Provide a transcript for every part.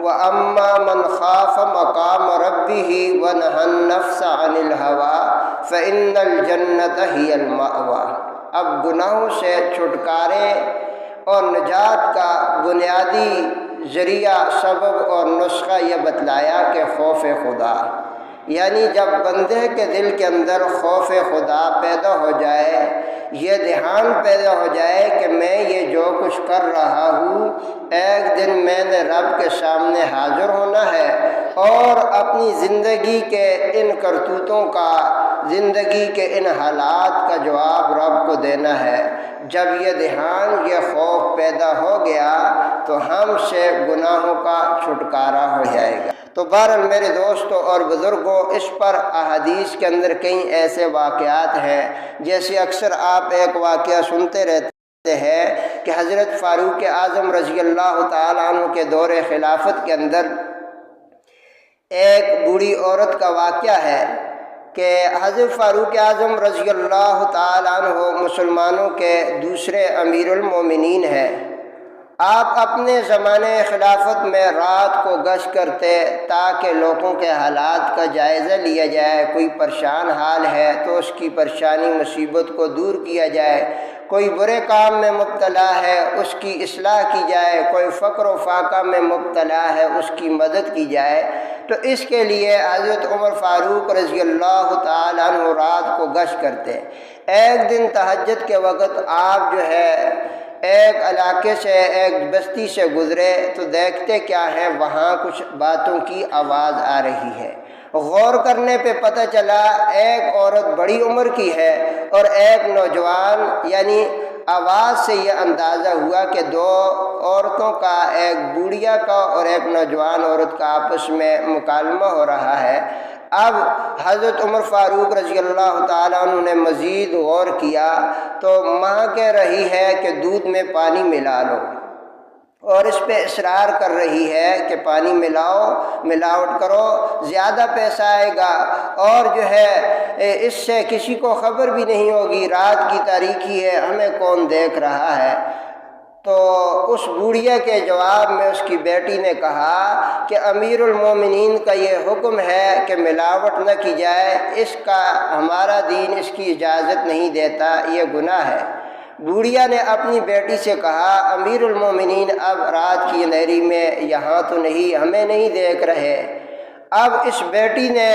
وَأَمَّا مَنْ خَافَ مَقَامَ رَبِّهِ وَنَهَى النَّفْسَ عَنِ الْهَوَىٰ فَإِنَّ الْجَنَّةَ هِيَ الْمَأْوَىٰ۔ اب گناہوں سے چھٹکارے اور نجات کا بنیادی ذریعہ، سبب اور نسخہ یہ بتلایا کہ خوف خدا، یعنی جب بندے کے دل کے اندر خوف خدا پیدا ہو جائے، یہ دھیان پیدا ہو جائے کہ میں یہ جو کچھ کر رہا ہوں ایک دن میں نے رب کے سامنے حاضر ہونا ہے اور اپنی زندگی کے ان کرتوتوں کا، زندگی کے ان حالات کا جواب رب کو دینا ہے۔ جب یہ دھیان، یہ خوف پیدا ہو گیا تو ہم سے گناہوں کا چھٹکارا ہو جائے گا۔ تو بہرحال میرے دوستوں اور بزرگوں، اس پر احادیث کے اندر کئی ایسے واقعات ہیں، جیسے اکثر آپ ایک واقعہ سنتے رہتے ہیں کہ حضرت فاروق اعظم رضی اللہ تعالیٰ عنہ کے دور خلافت کے اندر ایک بوڑھی عورت کا واقعہ ہے کہ حضرت فاروق اعظم رضی اللہ تعالیٰ عنہ مسلمانوں کے دوسرے امیر المومنین ہیں۔ آپ اپنے زمانے خلافت میں رات کو گشت کرتے تاکہ لوگوں کے حالات کا جائزہ لیا جائے، کوئی پریشان حال ہے تو اس کی پریشانی مصیبت کو دور کیا جائے، کوئی برے کام میں مبتلا ہے اس کی اصلاح کی جائے، کوئی فقر و فاقہ میں مبتلا ہے اس کی مدد کی جائے۔ تو اس کے لیے حضرت عمر فاروق رضی اللہ تعالیٰ عنہ رات کو گشت کرتے۔ ایک دن تہجد کے وقت آپ جو ہے ایک علاقے سے، ایک بستی سے گزرے تو دیکھتے کیا ہے، وہاں کچھ باتوں کی آواز آ رہی ہے۔ غور کرنے پہ پتہ چلا ایک عورت بڑی عمر کی ہے اور ایک نوجوان، یعنی آواز سے یہ اندازہ ہوا کہ دو عورتوں کا، ایک بوڑھیا کا اور ایک نوجوان عورت کا آپس میں مکالمہ ہو رہا ہے۔ اب حضرت عمر فاروق رضی اللہ تعالیٰ عنہ نے مزید غور کیا تو ماں کہہ رہی ہے کہ دودھ میں پانی ملا لو، اور اس پہ اصرار کر رہی ہے کہ پانی ملاؤ، ملاوٹ کرو، زیادہ پیسہ آئے گا اور جو ہے اس سے کسی کو خبر بھی نہیں ہوگی، رات کی تاریکی ہے، ہمیں کون دیکھ رہا ہے۔ تو اس بوڑھیا کے جواب میں اس کی بیٹی نے کہا کہ امیر المومنین کا یہ حکم ہے کہ ملاوٹ نہ کی جائے، اس کا ہمارا دین اس کی اجازت نہیں دیتا، یہ گناہ ہے۔ بوڑھیا نے اپنی بیٹی سے کہا امیر المومنین اب رات کی اندھیری میں یہاں تو نہیں، ہمیں نہیں دیکھ رہے۔ اب اس بیٹی نے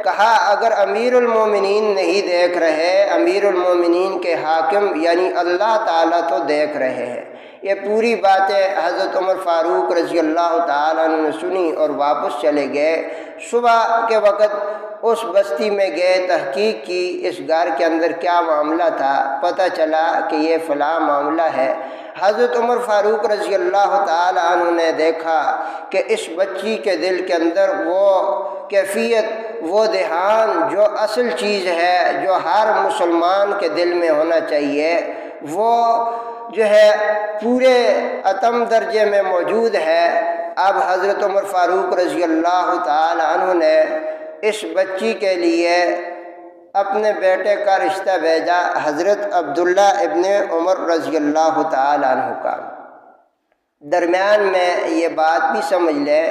کہا اگر امیر المومنین نہیں دیکھ رہے، امیر المومنین کے حاکم یعنی اللہ تعالیٰ تو دیکھ رہے ہیں۔ یہ پوری باتیں حضرت عمر فاروق رضی اللہ تعالیٰ عنہ نے سنی اور واپس چلے گئے۔ صبح کے وقت اس بستی میں گئے، تحقیق کی اس گھر کے اندر کیا معاملہ تھا، پتہ چلا کہ یہ فلاں معاملہ ہے۔ حضرت عمر فاروق رضی اللہ تعالیٰ عنہ نے دیکھا کہ اس بچی کے دل کے اندر وہ کیفیت، وہ دھیان جو اصل چیز ہے، جو ہر مسلمان کے دل میں ہونا چاہیے، وہ جو ہے پورے اتم درجے میں موجود ہے۔ اب حضرت عمر فاروق رضی اللہ تعالی عنہ نے اس بچی کے لیے اپنے بیٹے کا رشتہ بھیجا حضرت عبداللہ ابن عمر رضی اللہ تعالی عنہ کا۔ درمیان میں یہ بات بھی سمجھ لیں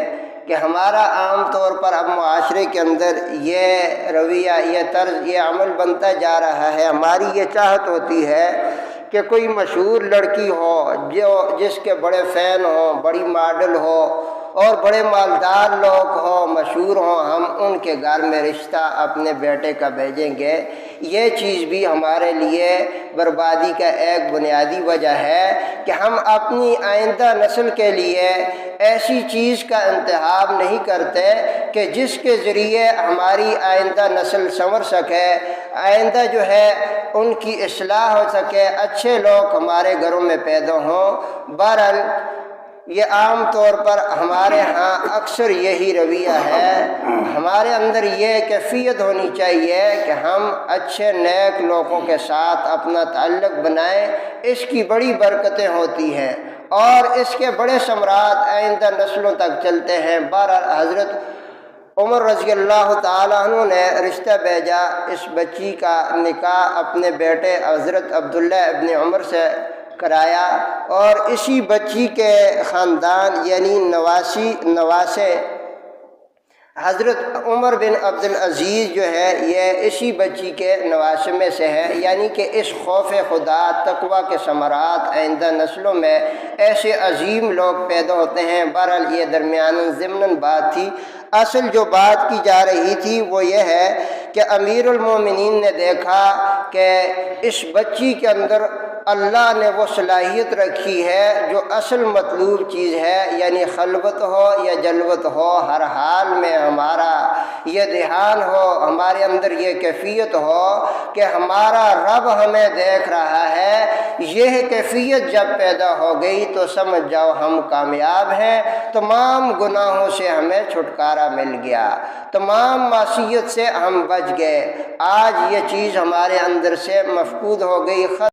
کہ ہمارا عام طور پر اب معاشرے کے اندر یہ رویہ، یہ طرز، یہ عمل بنتا جا رہا ہے۔ ہماری یہ چاہت ہوتی ہے کہ کوئی مشہور لڑکی ہو جو جس کے بڑے فین ہوں، بڑی ماڈل ہو اور بڑے مالدار لوگ ہوں، مشہور ہوں، ہم ان کے گھر میں رشتہ اپنے بیٹے کا بھیجیں گے۔ یہ چیز بھی ہمارے لیے بربادی کا ایک بنیادی وجہ ہے کہ ہم اپنی آئندہ نسل کے لیے ایسی چیز کا انتخاب نہیں کرتے کہ جس کے ذریعے ہماری آئندہ نسل سنور سکے، آئندہ جو ہے ان کی اصلاح ہو سکے، اچھے لوگ ہمارے گھروں میں پیدا ہوں۔ بہرحال یہ عام طور پر ہمارے ہاں اکثر یہی رویہ ہے۔ ہمارے اندر یہ کیفیت ہونی چاہیے کہ ہم اچھے نیک لوگوں کے ساتھ اپنا تعلق بنائیں، اس کی بڑی برکتیں ہوتی ہیں اور اس کے بڑے ثمرات آئندہ نسلوں تک چلتے ہیں۔ بہرحال حضرت عمر رضی اللہ تعالیٰ عنہ نے رشتہ بھیجا، اس بچی کا نکاح اپنے بیٹے حضرت عبداللہ ابن عمر سے کرایا، اور اسی بچی کے خاندان یعنی نواسے حضرت عمر بن عبد العزیز جو ہے یہ اسی بچی کے نواسے میں سے ہے، یعنی کہ اس خوف خدا تقوی کے ثمرات آئندہ نسلوں میں ایسے عظیم لوگ پیدا ہوتے ہیں۔ بہرحال یہ درمیان ضمن بات تھی، اصل جو بات کی جا رہی تھی وہ یہ ہے کہ امیر المومنین نے دیکھا کہ اس بچی کے اندر اللہ نے وہ صلاحیت رکھی ہے جو اصل مطلوب چیز ہے، یعنی خلوت ہو یا جلوت ہو، ہر حال میں ہمارا یہ دھیان ہو، ہمارے اندر یہ کیفیت ہو کہ ہمارا رب ہمیں دیکھ رہا ہے۔ یہ کیفیت جب پیدا ہو گئی تو سمجھ جاؤ ہم کامیاب ہیں، تمام گناہوں سے ہمیں چھٹکارا مل گیا، تمام معصیت سے ہم بچ گئے۔ آج یہ چیز ہمارے اندر سے مفقود ہو گئی، ختم